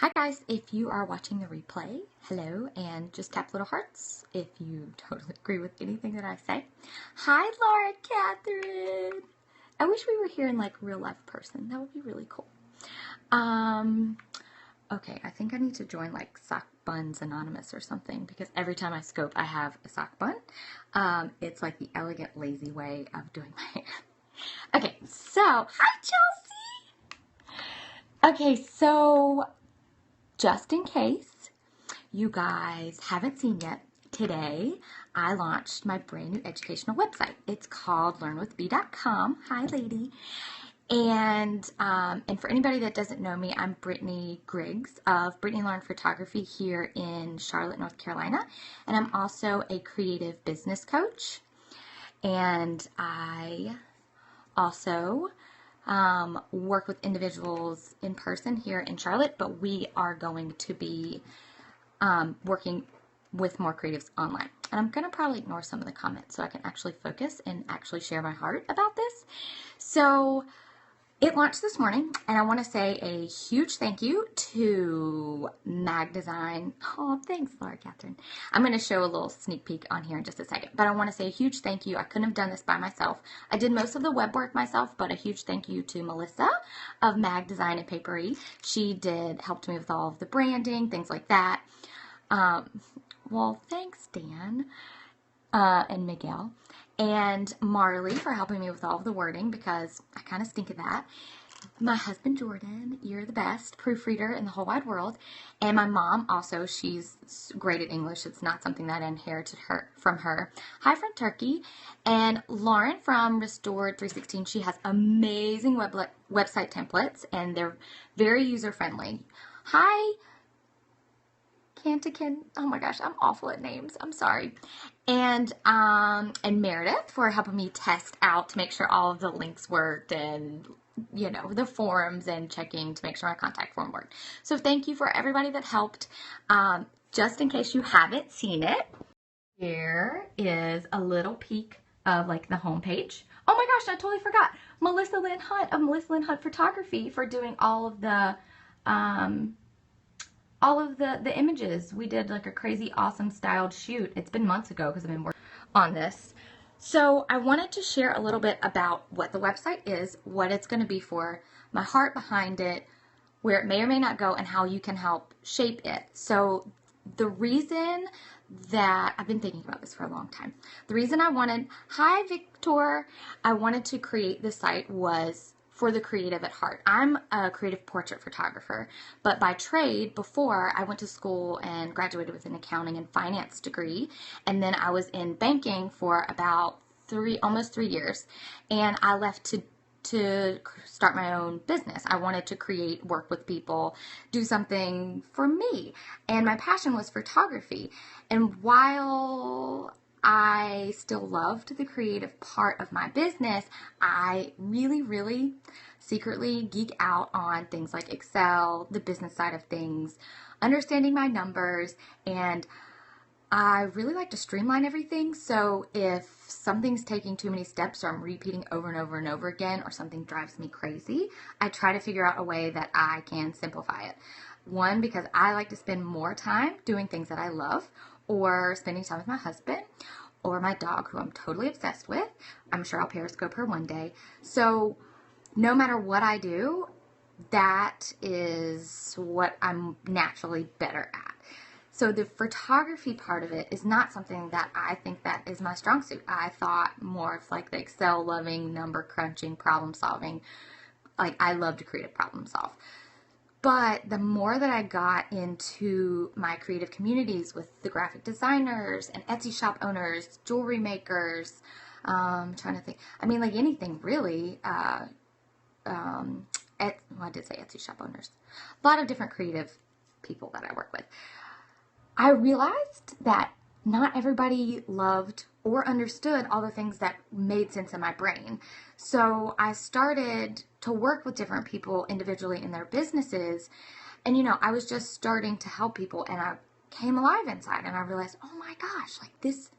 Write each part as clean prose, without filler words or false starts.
Hi guys, if you are watching the replay, hello, and just tap little hearts if you totally agree with anything that I say. Hi Laura Catherine! I wish we were here in like real life person. That would be really cool. Okay, I think I need to join like Sock Buns Anonymous or something because every time I scope I have a sock bun. It's like the elegant, lazy way of doing my hair. Okay, so, hi Chelsea! Okay, so just in case you guys haven't seen yet, today I launched my brand new educational website. It's called learnwithb.com. Hi, lady. And for anybody that doesn't know me, I'm Brittany Griggs of Brittany Learn Photography here in Charlotte, North Carolina. And I'm also a creative business coach. And I also work with individuals in person here in Charlotte, but we are going to be working with more creatives online. And I'm going to probably ignore some of the comments so I can actually focus and actually share my heart about this. So it launched this morning, and I want to say a huge thank you to Mag Design. Oh, thanks, Laura Catherine. I'm going to show a little sneak peek on here in just a second, but I want to say a huge thank you. I couldn't have done this by myself. I did most of the web work myself, but a huge thank you to Melissa of Mag Design and Papery. She helped me with all of the branding, things like that. Well, thanks, Dan and Miguel. And Marley for helping me with all of the wording because I kind of stink at that. My husband Jordan, you're the best proofreader in the whole wide world. And my mom also, she's great at English. It's not something that I inherited from her. Hi from Turkey. And Lauren from Restored 316, she has amazing website templates and they're very user friendly. Hi Cantican. Oh my gosh, I'm awful at names. I'm sorry. And Meredith for helping me test out to make sure all of the links worked and, you know, the forums and checking to make sure my contact form worked. So thank you for everybody that helped. Just in case you haven't seen it, here is a little peek of like the homepage. Oh my gosh, I totally forgot. Melissa Lynn Hunt of Melissa Lynn Hunt Photography for doing all of the images. We did like a crazy awesome styled shoot. It's been months ago because I've been working on this. So I wanted to share a little bit about what the website is, what it's going to be for, my heart behind it, where it may or may not go, and how you can help shape it. So the reason that I've been thinking about this for a long time, the reason hi Victor, I wanted to create this site was for the creative at heart. I'm a creative portrait photographer, but by trade, before I went to school and graduated with an accounting and finance degree, and then I was in banking for about almost 3 years, and I left to start my own business. I wanted to create, work with people, do something for me, and my passion was photography. And while I still loved the creative part of my business, I really secretly geek out on things like Excel, the business side of things, understanding my numbers, and I really like to streamline everything. So if something's taking too many steps or I'm repeating over and over and over again or something drives me crazy, I try to figure out a way that I can simplify it. One, because I like to spend more time doing things that I love, or spending time with my husband or my dog, who I'm totally obsessed with. I'm sure I'll Periscope her one day. So no matter what I do, that is what I'm naturally better at. So the photography part of it is not something that I think that is my strong suit. I thought more of like the Excel loving, number crunching, problem solving. Like I love to create a problem solve. But the more that I got into my creative communities with the graphic designers and Etsy shop owners, jewelry makers, I'm trying to think. I mean, like anything really. I did say Etsy shop owners. A lot of different creative people that I work with. I realized that not everybody loved or understood all the things that made sense in my brain. So I started to work with different people individually in their businesses. And, you know, I was just starting to help people and I came alive inside and I realized, oh my gosh, like this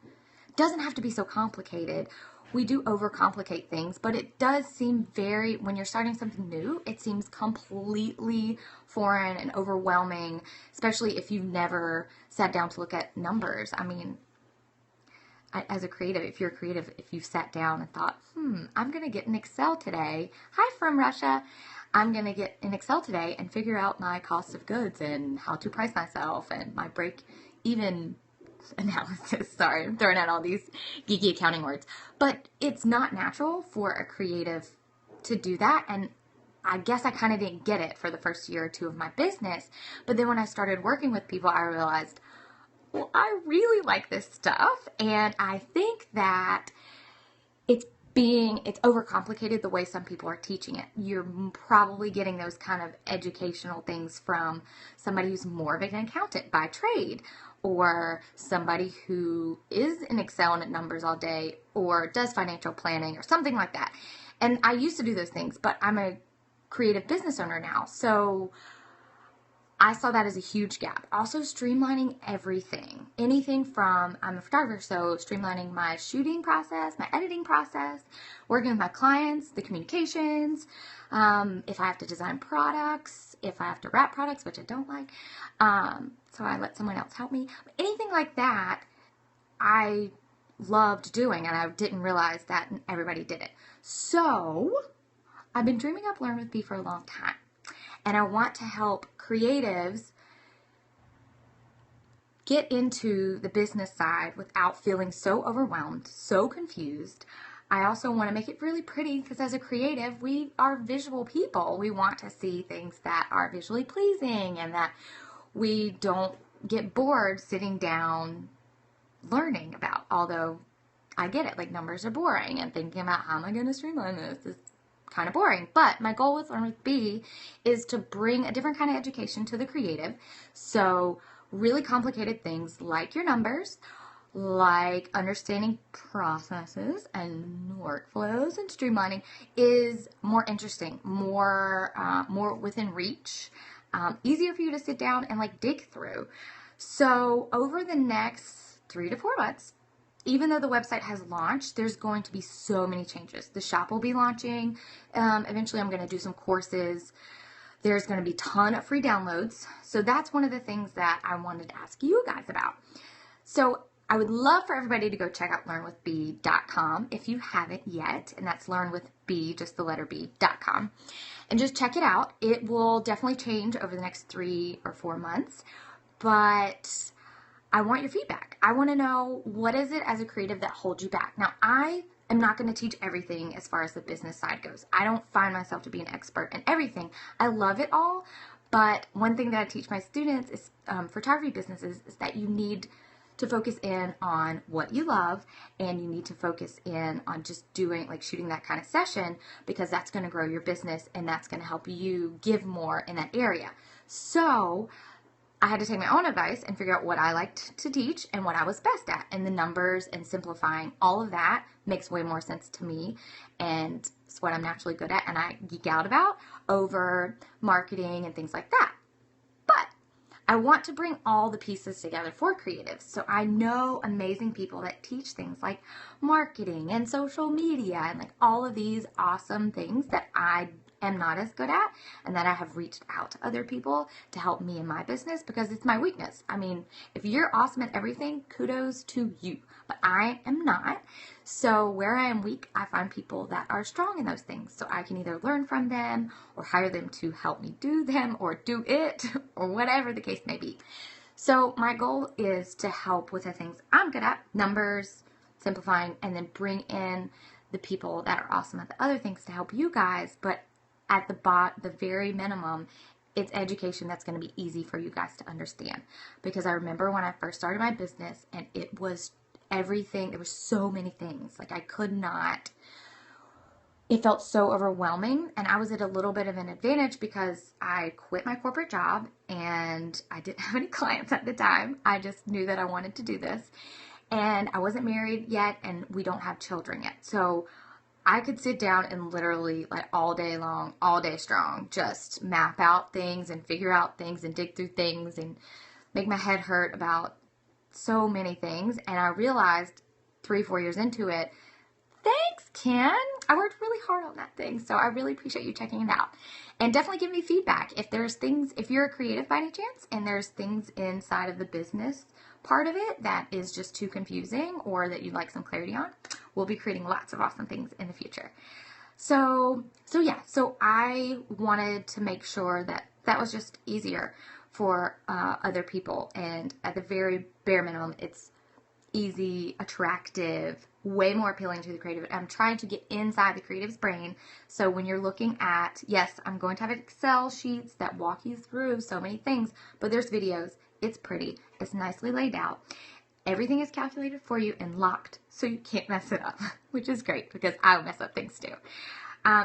doesn't have to be so complicated. we do overcomplicate things, but it does seem when you're starting something new, it seems completely foreign and overwhelming, especially if you've never sat down to look at numbers. I mean, as a creative, if you're a creative, if you've sat down and thought, I'm going to get in Excel today. Hi from Russia. I'm going to get in Excel today and figure out my cost of goods and how to price myself and my break even analysis. Sorry, I'm throwing out all these geeky accounting words. But it's not natural for a creative to do that. And I guess I kind of didn't get it for the first year or two of my business. But then when I started working with people, I realized, well, I really like this stuff. And I think that it's overcomplicated the way some people are teaching it. You're probably getting those kind of educational things from somebody who's more of an accountant by trade, or somebody who is in Excel and at numbers all day, or does financial planning or something like that. And I used to do those things, but I'm a creative business owner now. So I saw that as a huge gap. Also streamlining everything. Anything from, I'm a photographer, so streamlining my shooting process, my editing process, working with my clients, the communications, if I have to design products, if I have to wrap products, which I don't like, so I let someone else help me. Anything like that, I loved doing, and I didn't realize that everybody did it. So I've been dreaming up Learn with Bee for a long time. And I want to help creatives get into the business side without feeling so overwhelmed, so confused. I also want to make it really pretty because as a creative, we are visual people. We want to see things that are visually pleasing and that we don't get bored sitting down learning about. Although I get it, like numbers are boring and thinking about how am I going to streamline this is kind of boring. But my goal with Learn with Bee is to bring a different kind of education to the creative. So really complicated things like your numbers, like understanding processes and workflows and streamlining is more interesting, more within reach, easier for you to sit down and like dig through. So over the next 3 to 4 months, even though the website has launched, there's going to be so many changes. The shop will be launching. Eventually, I'm going to do some courses. There's going to be a ton of free downloads. So that's one of the things that I wanted to ask you guys about. So I would love for everybody to go check out learnwithbee.com if you haven't yet. And that's learnwithbee, just the letter B.com. And just check it out. It will definitely change over the next 3 or 4 months. But I want your feedback. I want to know, what is it as a creative that holds you back? Now, I am not going to teach everything as far as the business side goes. I don't find myself to be an expert in everything. I love it all, but one thing that I teach my students is photography businesses is that you need to focus in on what you love, and you need to focus in on just doing, like shooting that kind of session, because that's going to grow your business and that's going to help you give more in that area. So I had to take my own advice and figure out what I liked to teach and what I was best at. And the numbers and simplifying, all of that makes way more sense to me. And it's what I'm naturally good at and I geek out about over marketing and things like that. But I want to bring all the pieces together for creatives. So I know amazing people that teach things like marketing and social media and like all of these awesome things that I am not as good at, and that I have reached out to other people to help me in my business because it's my weakness. I mean, if you're awesome at everything, kudos to you, but I am not. So where I am weak, I find people that are strong in those things. So I can either learn from them or hire them to help me do them or do it or whatever the case may be. So my goal is to help with the things I'm good at, numbers, simplifying, and then bring in the people that are awesome at the other things to help you guys. But at the very minimum, it's education that's going to be easy for you guys to understand. Because I remember when I first started my business and it was everything, there were so many things. Like I could not, it felt so overwhelming, and I was at a little bit of an advantage because I quit my corporate job and I didn't have any clients at the time. I just knew that I wanted to do this, and I wasn't married yet and we don't have children yet. So I could sit down and literally like all day long, all day strong, just map out things and figure out things and dig through things and make my head hurt about so many things. And I realized 3-4 years into it, Thanks, Ken. I worked really hard on that thing, so I really appreciate you checking it out. And definitely give me feedback. If there's things, if you're a creative by any chance, and there's things inside of the business part of it that is just too confusing or that you'd like some clarity on, we'll be creating lots of awesome things in the future. So I wanted to make sure that that was just easier for other people. And at the very bare minimum, it's easy, attractive, way more appealing to the creative. I'm trying to get inside the creative's brain. So when you're looking at, yes, I'm going to have Excel sheets that walk you through so many things, but there's videos. It's pretty. It's nicely laid out. Everything is calculated for you and locked, so you can't mess it up, which is great because I mess up things too.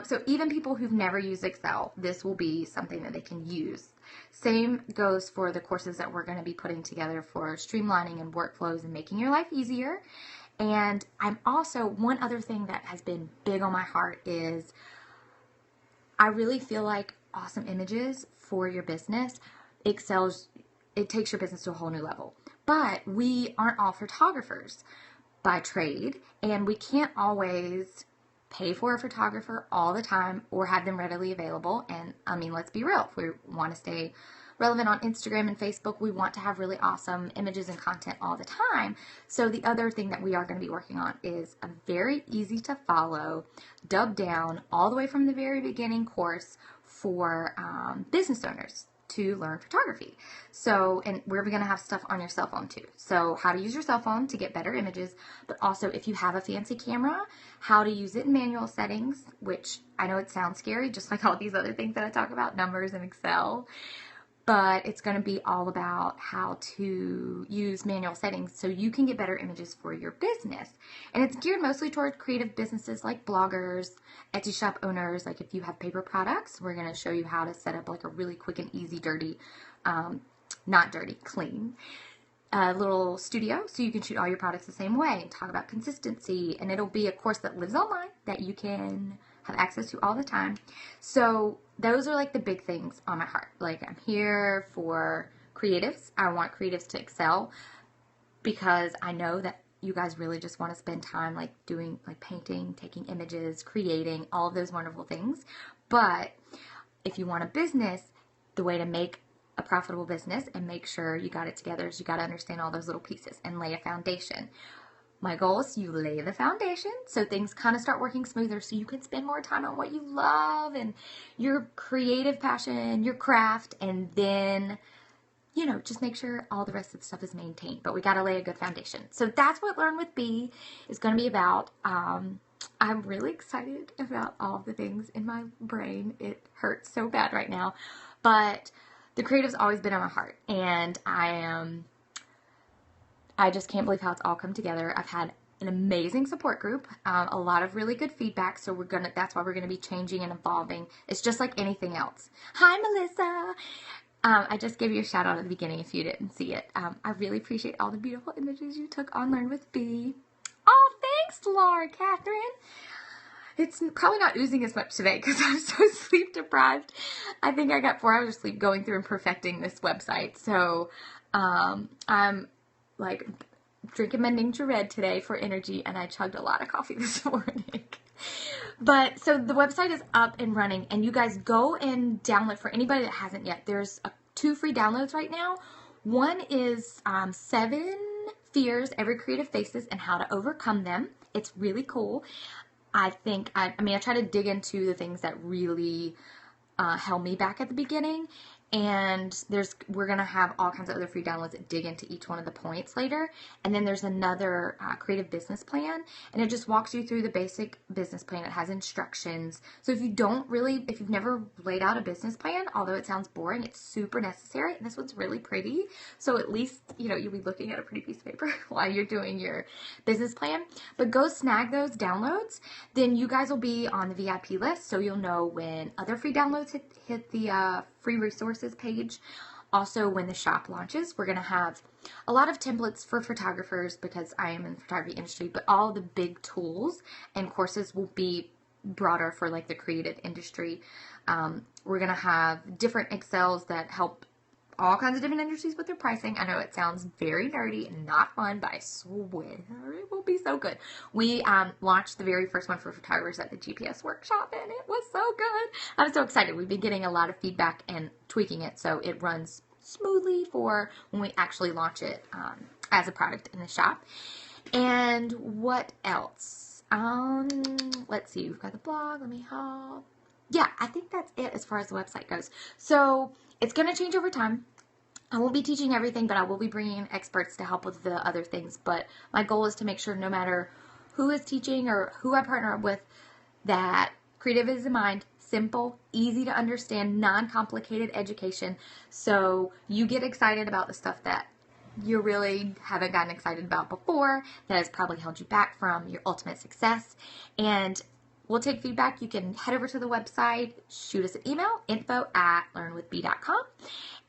So even people who've never used Excel, this will be something that they can use. Same goes for the courses that we're going to be putting together for streamlining and workflows and making your life easier. And I'm also, one other thing that has been big on my heart is I really feel like awesome images for your business, it takes your business to a whole new level. But we aren't all photographers by trade, and we can't always pay for a photographer all the time or have them readily available. And I mean, let's be real. If we want to stay relevant on Instagram and Facebook, we want to have really awesome images and content all the time. So the other thing that we are going to be working on is a very easy to follow, dubbed down all the way from the very beginning course for business owners to learn photography. So, and we're going to have stuff on your cell phone too. So how to use your cell phone to get better images, but also if you have a fancy camera, how to use it in manual settings, which I know it sounds scary, just like all these other things that I talk about, numbers and Excel. But it's going to be all about how to use manual settings so you can get better images for your business. And it's geared mostly toward creative businesses like bloggers, Etsy shop owners. Like if you have paper products, we're going to show you how to set up like a really quick and easy, not dirty, clean little studio so you can shoot all your products the same way and talk about consistency. And it'll be a course that lives online that you can have access to all the time. So those are like the big things on my heart. Like I'm here for creatives. I want creatives to excel because I know that you guys really just want to spend time like doing like painting, taking images, creating all of those wonderful things. But if you want a business, the way to make a profitable business and make sure you got it together is you got to understand all those little pieces and lay a foundation. My goal is you lay the foundation so things kind of start working smoother so you can spend more time on what you love and your creative passion, your craft, and then, you know, just make sure all the rest of the stuff is maintained. But we got to lay a good foundation. So that's what Learn with B is going to be about. I'm really excited about all of the things in my brain. It hurts so bad right now. But the creative's always been on my heart. And I just can't believe how it's all come together. I've had an amazing support group, a lot of really good feedback. So that's why we're gonna be changing and evolving. It's just like anything else. Hi, Melissa. I just gave you a shout out at the beginning if you didn't see it. I really appreciate all the beautiful images you took on Learn with B. Oh, thanks, Laura Catherine. It's probably not oozing as much today because I'm so sleep deprived. I think I got 4 hours of sleep going through and perfecting this website. So I'm like drinking my Ninja Red today for energy, and I chugged a lot of coffee this morning. But so the website is up and running, and you guys go and download. For anybody that hasn't yet, there's 2 free downloads right now. One is 7 fears every creative faces and how to overcome them. It's really cool. I try to dig into the things that really held me back at the beginning. And we're going to have all kinds of other free downloads that dig into each one of the points later. And then there's another creative business plan, and it just walks you through the basic business plan. It has instructions. So if you've never laid out a business plan, although it sounds boring, it's super necessary. And this one's really pretty. So at least, you'll be looking at a pretty piece of paper while you're doing your business plan. But go snag those downloads. Then you guys will be on the VIP list, so you'll know when other free downloads hit the free resources page. Also, when the shop launches, we're going to have a lot of templates for photographers because I am in the photography industry, but all the big tools and courses will be broader for like the creative industry. We're going to have different Excels that help all kinds of different industries with their pricing. I know it sounds very nerdy and not fun, but I swear it will be so good. We launched the very first one for photographers at the GPS workshop, and it was so good. I'm so excited. We've been getting a lot of feedback and tweaking it so it runs smoothly for when we actually launch it as a product in the shop. And what else? Let's see. We've got the blog. Let me hop. Yeah, I think that's it as far as the website goes. So it's going to change over time. I won't be teaching everything, but I will be bringing in experts to help with the other things. But my goal is to make sure no matter who is teaching or who I partner up with, that creative is in mind, simple, easy to understand, non-complicated education. So you get excited about the stuff that you really haven't gotten excited about before, that has probably held you back from your ultimate success. And we'll take feedback. You can head over to the website, shoot us an email, info@learnwithbee.com.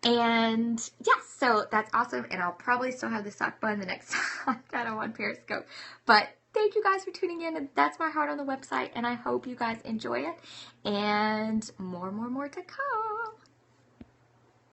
And yes, so that's awesome. And I'll probably still have the sock bun the next time that I'm on Periscope. But thank you guys for tuning in. And that's my heart on the website. And I hope you guys enjoy it. And more to come.